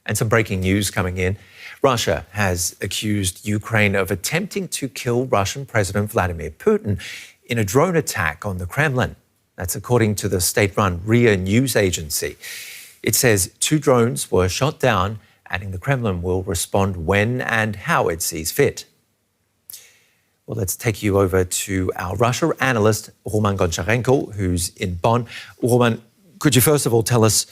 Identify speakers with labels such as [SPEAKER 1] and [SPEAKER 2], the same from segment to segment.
[SPEAKER 1] And some breaking news coming in. Russia has accused Ukraine of attempting to kill Russian President Vladimir Putin in a drone attack on the Kremlin. That's according to the state-run RIA news agency. It says 2 drones were shot down, adding the Kremlin will respond when and how it sees fit. Well, let's take you over to our Russia analyst, Roman Goncharenko, who's in Bonn. Roman, could you first of all tell us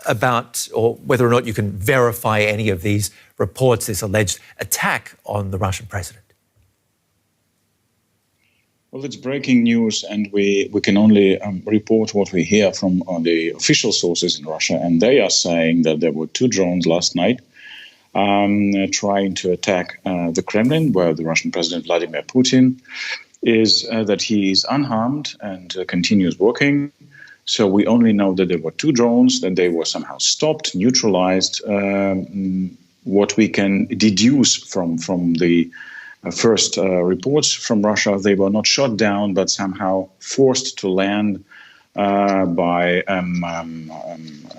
[SPEAKER 1] about or whether or not you can verify any of these reports, this alleged attack on the Russian president?
[SPEAKER 2] Well, it's breaking news, and we can only report what we hear from the official sources in Russia, and they are saying that there were 2 drones last night trying to attack the Kremlin, where the Russian President Vladimir Putin is, that he is unharmed and continues working. So we only know that there were 2 drones, that they were somehow stopped, neutralized. What we can deduce from the first reports from Russia, they were not shot down, but somehow forced to land by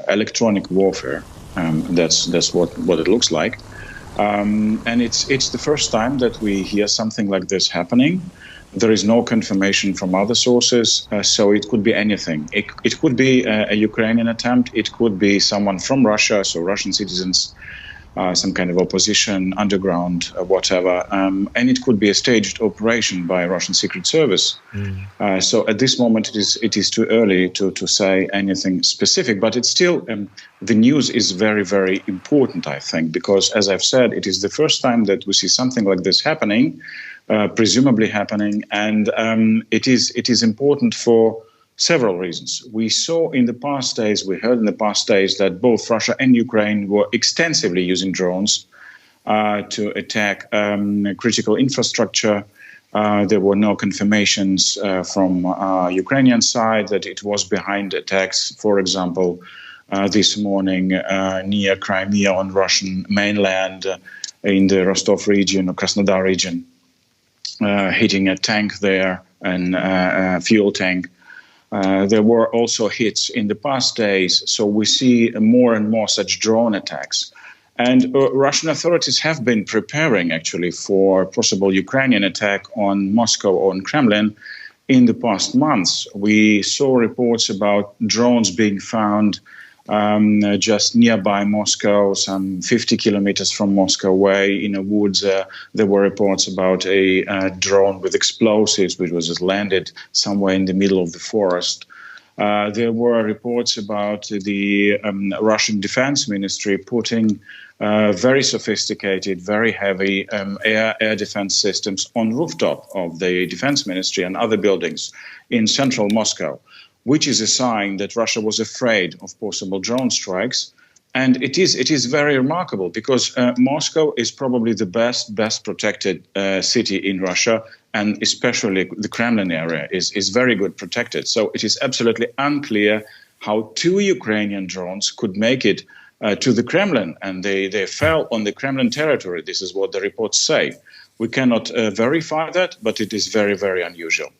[SPEAKER 2] electronic warfare. That's what it looks like. And it's the first time that we hear something like this happening. There is no confirmation from other sources, so it could be anything. It could be a Ukrainian attempt. It could be someone from Russia, so Russian citizens, some kind of opposition, underground, whatever. And it could be a staged operation by Russian Secret Service. So at this moment, it is too early to say anything specific. But it's still, the news is very, very important, I think, because, as I've said, it is the first time that we see something like this happening. Presumably happening, and it is important for several reasons. We saw in the past days, we heard in the past days that both Russia and Ukraine were extensively using drones to attack critical infrastructure. There were no confirmations from Ukrainian side that it was behind attacks, for example, this morning near Crimea on Russian mainland in the Rostov region or Krasnodar region. Hitting a tank there and a fuel tank. There were also hits in the past days, so we see more and more such drone attacks. And Russian authorities have been preparing, actually, for possible Ukrainian attack on Moscow or on Kremlin in the past months. We saw reports about drones being found just nearby Moscow, some 50 kilometers from Moscow away in the woods. There were reports about a drone with explosives, which was landed somewhere in the middle of the forest. There were reports about the Russian Defense Ministry putting very sophisticated, very heavy air defense systems on rooftop of the Defense Ministry and other buildings in central Moscow, which is a sign that Russia was afraid of possible drone strikes. And it is very remarkable because Moscow is probably the best protected city in Russia, and especially the Kremlin area is very good protected. So it is absolutely unclear how 2 Ukrainian drones could make it to the Kremlin, and they fell on the Kremlin territory. This is what the reports say. We cannot verify that, but it is very, very unusual.